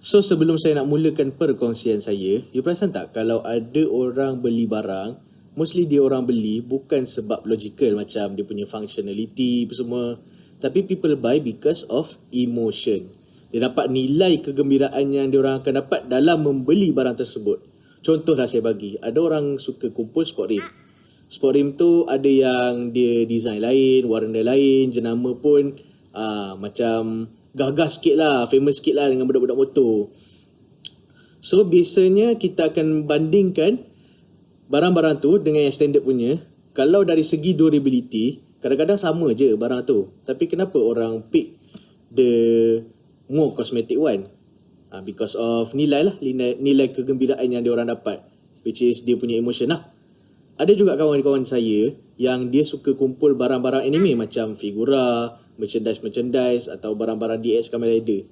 So sebelum saya nak mulakan perkongsian saya, you perasan tak kalau ada orang beli barang, mostly dia orang beli bukan sebab logical macam dia punya functionality apa semua, tapi people buy because of emotion. Dia dapat nilai kegembiraan yang dia orang akan dapat dalam membeli barang tersebut. Contohlah saya bagi, ada orang suka kumpul sport rim. Sport rim tu ada yang dia design lain, warna lain, jenama pun macam gagah sikit lah, famous sikit lah dengan budak-budak motor. So biasanya kita akan bandingkan barang-barang tu dengan yang standard punya. Kalau dari segi durability, kadang-kadang sama je barang tu, tapi kenapa orang pick the more cosmetic one? Because of nilai lah, nilai kegembiraan yang dia orang dapat, which is dia punya emotion lah. Ada juga kawan-kawan saya yang dia suka kumpul barang-barang anime macam figura, merchandise atau barang-barang DX Kamen Rider.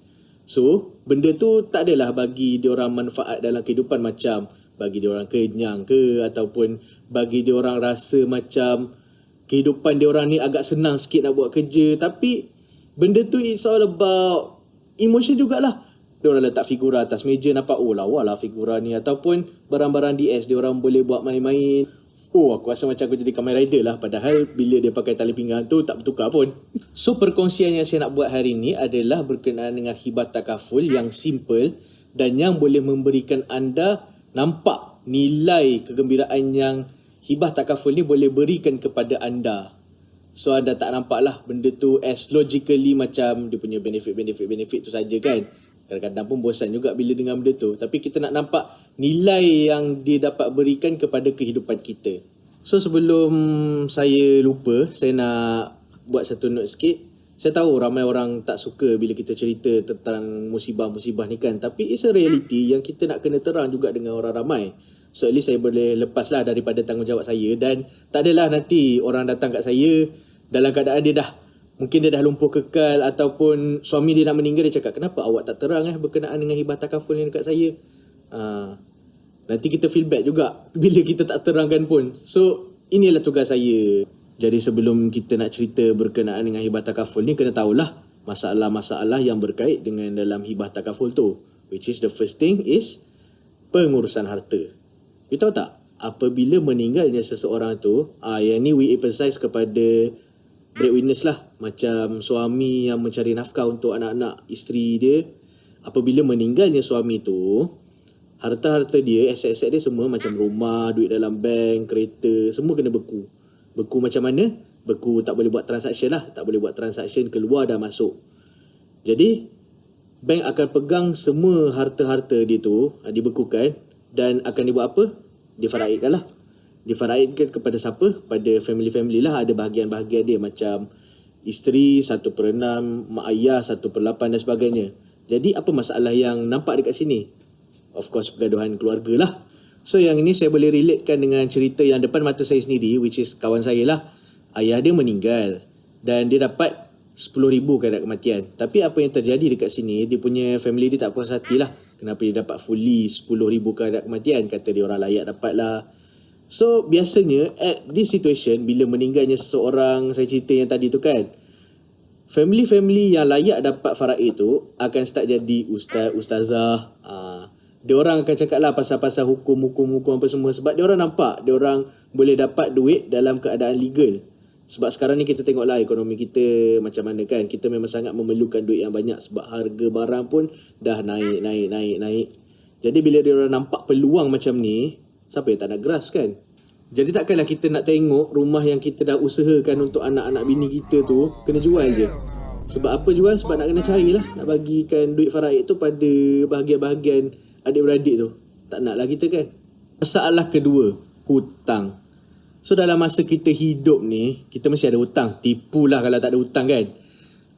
So, benda tu tak adalah bagi dia orang manfaat dalam kehidupan macam bagi dia orang kenyang ke, ataupun bagi dia orang rasa macam kehidupan dia orang ni agak senang sikit nak buat kerja. Tapi benda tu it's all about emotion jugalah. Dia orang letak figura atas meja, nampak oh lawa lah figura ni, ataupun barang-barang DS dia orang boleh buat main-main. Oh, aku rasa macam aku jadi Kamen Rider lah, padahal bila dia pakai tali pinggang tu tak bertukar pun. So perkongsian yang saya nak buat hari ni adalah berkenaan dengan hibah takaful yang simple dan yang boleh memberikan anda nampak nilai kegembiraan yang hibah takaful ni boleh berikan kepada anda. So anda tak nampak lah benda tu as logically macam dia punya benefit tu saja kan. Kadang-kadang pun bosan juga bila dengar benda tu. Tapi kita nak nampak nilai yang dia dapat berikan kepada kehidupan kita. So sebelum saya lupa, saya nak buat satu note sikit. Saya tahu ramai orang tak suka bila kita cerita tentang musibah-musibah ni kan. Tapi it's a reality yang kita nak kena terang juga dengan orang ramai. So at least saya boleh lepas lah daripada tanggungjawab saya. Dan tak adalah nanti orang datang kat saya dalam keadaan dia mungkin dia dah lumpuh kekal, ataupun suami dia nak meninggal, dia cakap kenapa awak tak terang berkenaan dengan hibah takaful ni dekat saya. Nanti kita feel bad juga bila kita tak terangkan pun. So inilah tugas saya. Jadi sebelum kita nak cerita berkenaan dengan hibah takaful ni, kena tahulah masalah-masalah yang berkait dengan dalam hibah takaful tu, which is the first thing is pengurusan harta. You tahu tak, apabila meninggalnya seseorang tu, yang ni we emphasize kepada breadwinners lah, macam suami yang mencari nafkah untuk anak-anak isteri dia. Apabila meninggalnya suami tu, harta-harta dia, aset-aset dia semua macam rumah, duit dalam bank, kereta, semua kena beku. Beku macam mana? Beku tak boleh buat transaction lah, tak boleh buat transaction keluar dan masuk. Jadi bank akan pegang semua harta-harta dia tu, dibekukan, dan akan dibuat apa? Difaraidkan lah. Difaraidkan kepada siapa? Pada family-family lah. Ada bahagian-bahagian dia macam isteri 1/6, mak ayah 1/8 dan sebagainya. Jadi apa masalah yang nampak dekat sini? Of course pergaduhan keluarga lah. So yang ini saya boleh relatekan dengan cerita yang depan mata saya sendiri, which is kawan saya lah. Ayah dia meninggal dan dia dapat 10,000 kadar kematian. Tapi apa yang terjadi dekat sini, dia punya family dia tak puas hati lah. Kenapa dia dapat fully 10,000 kadar kematian? Kata dia orang layak dapat lah. So biasanya at this situation, bila meninggalnya seseorang, saya cerita yang tadi tu kan, family-family yang layak dapat faraid tu akan start jadi ustaz, ustazah. Dia orang akan cakap lah pasal-pasal hukum apa semua. Sebab dia orang nampak dia orang boleh dapat duit dalam keadaan legal. Sebab sekarang ni kita tengok lah ekonomi kita macam mana kan. Kita memang sangat memerlukan duit yang banyak sebab harga barang pun dah naik. Jadi bila dia orang nampak peluang macam ni, siapa yang tak nak geras kan? Jadi takkanlah kita nak tengok rumah yang kita dah usahakan untuk anak-anak bini kita tu kena jual je. Sebab apa jual? Sebab nak kena carilah, nak bagikan duit faraid tu pada bahagian-bahagian adik-beradik tu. Tak nak lah kita kan. Masalah kedua, hutang. So dalam masa kita hidup ni, kita mesti ada hutang. Tipulah kalau tak ada hutang kan.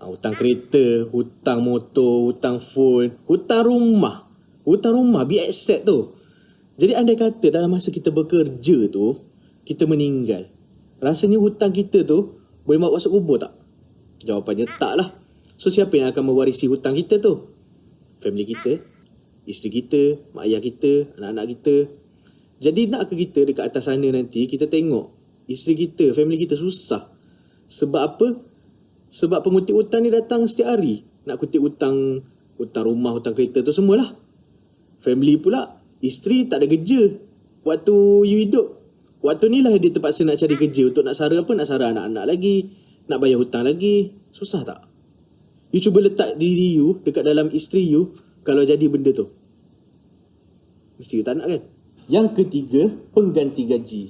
Hutang kereta, hutang motor, hutang phone, hutang rumah. Hutang rumah, be accept tu. Jadi andai kata dalam masa kita bekerja tu, kita meninggal, rasanya hutang kita tu boleh bawa masuk kubur tak? Jawapannya tak lah. So siapa yang akan mewarisi hutang kita tu? Family kita, isteri kita, mak ayah kita, anak-anak kita. Jadi nak ke kita dekat atas sana nanti, kita tengok isteri kita, family kita susah. Sebab apa? Sebab pengutip hutang ni datang setiap hari. Nak kutip hutang hutang rumah, hutang kereta tu semualah. Family pula, isteri tak ada kerja waktu you hidup. Waktu ni lah dia terpaksa nak cari kerja untuk nak sara apa? Nak sara anak-anak lagi, nak bayar hutang lagi. Susah tak? You cuba letak diri you dekat dalam isteri you kalau jadi benda tu. Mesti you tak nak kan? Yang ketiga, pengganti gaji.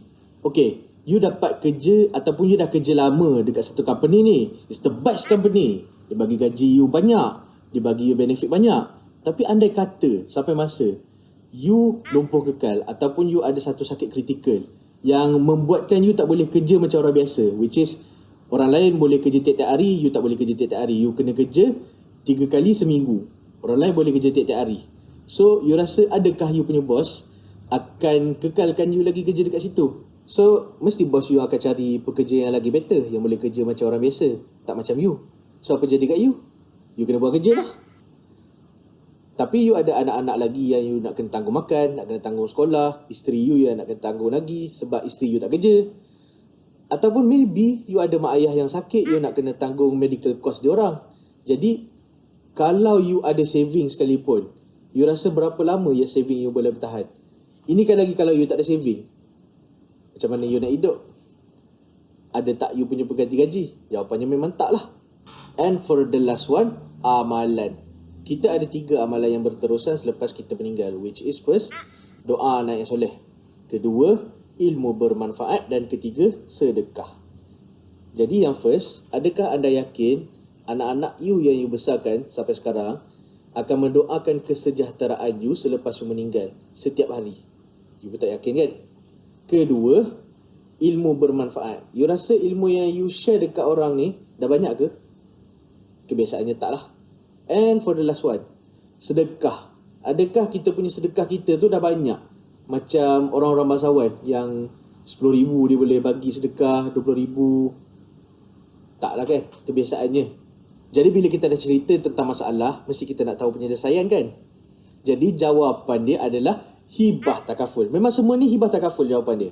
Okay, you dapat kerja ataupun you dah kerja lama dekat satu company ni. It's the best company. Dia bagi gaji you banyak, dia bagi you benefit banyak. Tapi andai kata sampai masa you lumpuh kekal ataupun you ada satu sakit kritikal yang membuatkan you tak boleh kerja macam orang biasa, which is orang lain boleh kerja tiap-tiap hari, you tak boleh kerja tiap-tiap hari. You kena kerja 3 kali seminggu. Orang lain boleh kerja tiap-tiap hari. So you rasa adakah you punya bos akan kekalkan you lagi kerja dekat situ? So mesti bos you akan cari pekerja yang lagi better, yang boleh kerja macam orang biasa, tak macam you. So apa jadi kat you? You kena buat kerja lah. Tapi you ada anak-anak lagi yang you nak kena tanggung makan, nak kena tanggung sekolah, isteri you yang nak kena tanggung lagi sebab isteri you tak kerja. Ataupun maybe you ada mak ayah yang sakit, you nak kena tanggung medical cost diorang. Jadi kalau you ada saving sekalipun, you rasa berapa lama ya saving you boleh bertahan? Ini kan lagi kalau you tak ada saving. Macam mana you nak hidup? Ada tak you punya pengganti gaji? Jawapannya memang tak lah. And for the last one, amalan. Kita ada 3 amalan yang berterusan selepas kita meninggal, which is first, doa anak yang soleh. Kedua, ilmu bermanfaat. Dan ketiga, sedekah. Jadi yang first, adakah anda yakin anak-anak you yang you besarkan sampai sekarang akan mendoakan kesejahteraan you selepas you meninggal setiap hari? You pun tak yakin kan? Kedua, ilmu bermanfaat. You rasa ilmu yang you share dekat orang ni dah banyak ke? Kebiasaannya tak lah. And for the last one, sedekah. Adakah kita punya sedekah kita tu dah banyak? Macam orang-orang bangsawan yang 10,000 dia boleh bagi sedekah, 20,000. Tak lah kan, kebiasaannya. Jadi bila kita dah cerita tentang masalah, mesti kita nak tahu penyelesaian kan? Jadi jawapan dia adalah hibah takaful. Memang semua ni hibah takaful jawapan dia.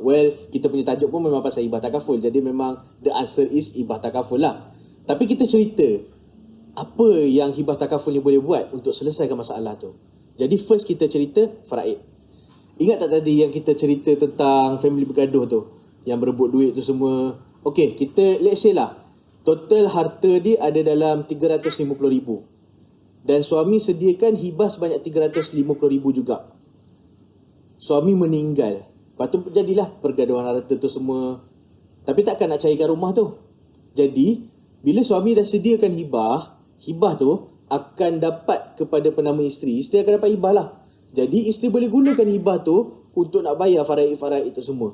Well, kita punya tajuk pun memang pasal hibah takaful. Jadi memang the answer is hibah takaful lah. Tapi kita cerita apa yang hibah takaful ni boleh buat untuk selesaikan masalah tu. Jadi first kita cerita faraid. Ingat tak tadi yang kita cerita tentang family bergaduh tu, yang berebut duit tu semua? Okay, kita let's say lah, total harta dia ada dalam 350,000. Dan suami sediakan hibah sebanyak 350,000 juga. Suami meninggal. Lepas tu jadilah pergaduhan harta tu semua. Tapi takkan nak cairkan rumah tu. Jadi, bila suami dah sediakan hibah tu akan dapat kepada penama isteri. Isteri akan dapat hibah lah. Jadi, isteri boleh gunakan hibah tu untuk nak bayar faraid-faraid itu semua.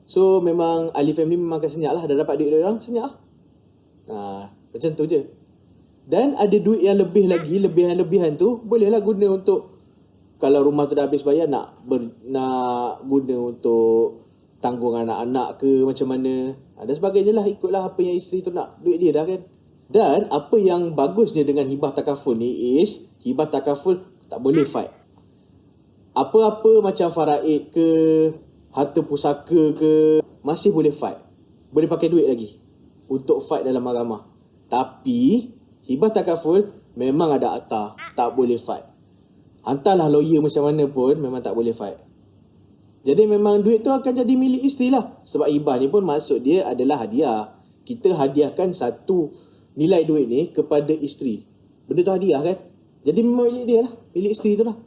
So, memang ahli family memang akan senyap lah. Dah dapat duit dia orang, senyap lah. Macam tu je. Dan ada duit yang lebih lagi, lebihan-lebihan tu bolehlah guna untuk, kalau rumah tu dah habis bayar, nak guna untuk tanggung anak-anak ke macam mana. Dan sebagainya lah, ikutlah apa yang isteri tu nak. Duit dia dah kan. Dan apa yang bagusnya dengan hibah takaful ni is, hibah takaful tak boleh fight. Apa-apa macam faraid ke, harta pusaka ke, masih boleh fight. Boleh pakai duit lagi untuk fight dalam mahkamah. Tapi hibah takaful memang ada akta, tak boleh fight. Hantarlah lawyer macam mana pun, memang tak boleh fight. Jadi memang duit tu akan jadi milik isteri lah. Sebab hibah ni pun maksud dia adalah hadiah. Kita hadiahkan satu nilai duit ni kepada isteri. Benda tu hadiah kan? Jadi memang milik dia lah, milik isteri tu lah.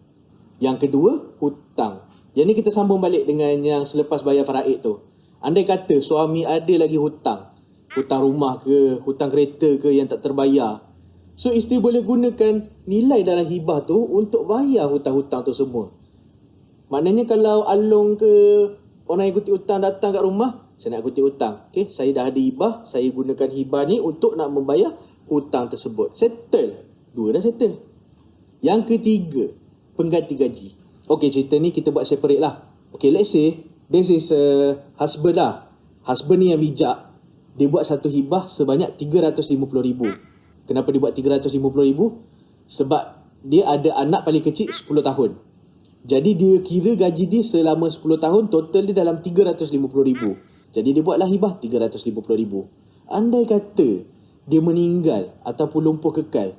Yang kedua, hutang. Yang ni kita sambung balik dengan yang selepas bayar faraid tu. Andai kata suami ada lagi hutang, hutang rumah ke, hutang kereta ke yang tak terbayar, so isteri boleh gunakan nilai dalam hibah tu untuk bayar hutang-hutang tu semua. Maknanya kalau Along ke orang yang kutip hutang datang kat rumah, saya nak kutip hutang. Okay, saya dah ada hibah, saya gunakan hibah ni untuk nak membayar hutang tersebut. Settle. 2 dah settle. Yang ketiga, pengganti gaji. Okay, cerita ni kita buat separate lah. Okay, let's say this is a husband lah. Husband ni yang bijak. Dia buat satu hibah sebanyak 350,000. Kenapa dia buat 350,000? Sebab dia ada anak paling kecil 10 tahun. Jadi dia kira gaji dia selama 10 tahun total dia dalam 350,000. Jadi dia buatlah hibah 350,000. Andai kata dia meninggal ataupun lumpuh kekal,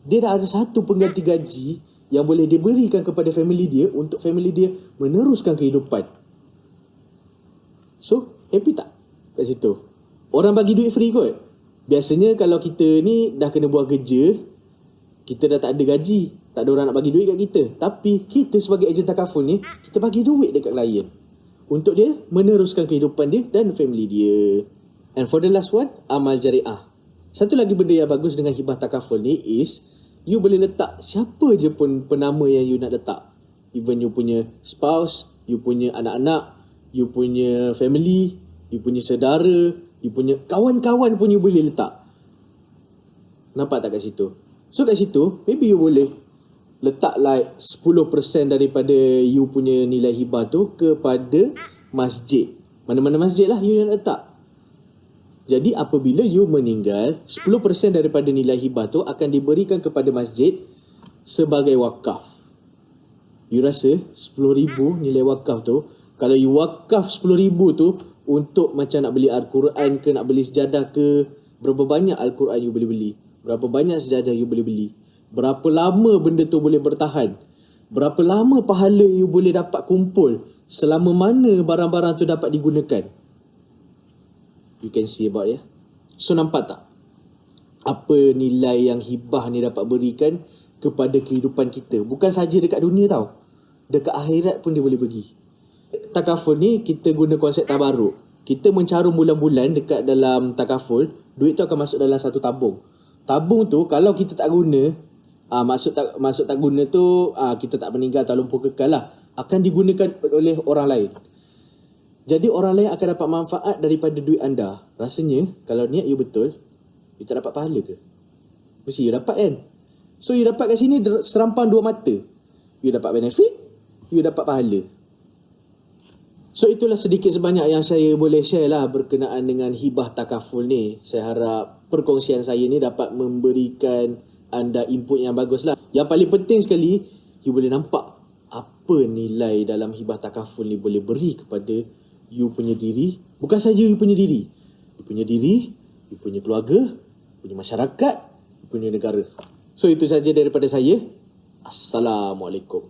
dia dah ada satu pengganti gaji yang boleh diberikan kepada family dia untuk family dia meneruskan kehidupan. So, happy tak kat situ? Orang bagi duit free kot. Biasanya kalau kita ni dah kena buat kerja, kita dah tak ada gaji, tak ada orang nak bagi duit kat kita. Tapi kita sebagai ejen takaful ni, kita bagi duit dekat klien untuk dia meneruskan kehidupan dia dan family dia. And for the last one, amal jariah. Satu lagi benda yang bagus dengan hibah takaful ni is you boleh letak siapa je pun penama yang you nak letak. Even you punya spouse, you punya anak-anak, you punya family, you punya saudara, you punya kawan-kawan pun you boleh letak. Nampak tak kat situ? So kat situ, maybe you boleh letak like 10% daripada you punya nilai hibah tu kepada masjid. Mana-mana masjid lah you nak letak. Jadi apabila you meninggal, 10% daripada nilai hibah tu akan diberikan kepada masjid sebagai wakaf. You rasa 10,000 nilai wakaf tu, kalau you wakaf 10,000 tu untuk macam nak beli Al-Quran ke, nak beli sejadah ke, berapa banyak Al-Quran you boleh beli? Berapa banyak sejadah you boleh beli? Berapa lama benda tu boleh bertahan? Berapa lama pahala you boleh dapat kumpul? Selama mana barang-barang tu dapat digunakan? You can see about ya. So nampak tak? Apa nilai yang hibah ni dapat berikan kepada kehidupan kita? Bukan saja dekat dunia tau. Dekat akhirat pun dia boleh bagi. Takaful ni kita guna konsep tabaruk. Kita mencarum bulan-bulan dekat dalam takaful, duit tu akan masuk dalam satu tabung. Tabung tu kalau kita tak guna, maksud tak guna tu kita tak meninggal atau lumpuh kekal lah, akan digunakan oleh orang lain. Jadi orang lain akan dapat manfaat daripada duit anda. Rasanya kalau niat you betul, you tak dapat pahala ke? Mesti you dapat kan? So you dapat kat sini serampang dua mata. You dapat benefit, you dapat pahala. So itulah sedikit sebanyak yang saya boleh share lah berkenaan dengan hibah takaful ni. Saya harap perkongsian saya ni dapat memberikan anda input yang bagus lah. Yang paling penting sekali, you boleh nampak apa nilai dalam hibah takaful ni boleh beri kepada you punya diri. Bukan saja you punya diri, you punya diri, you punya keluarga, you punya masyarakat, you punya negara. So itu saja daripada saya. Assalamualaikum.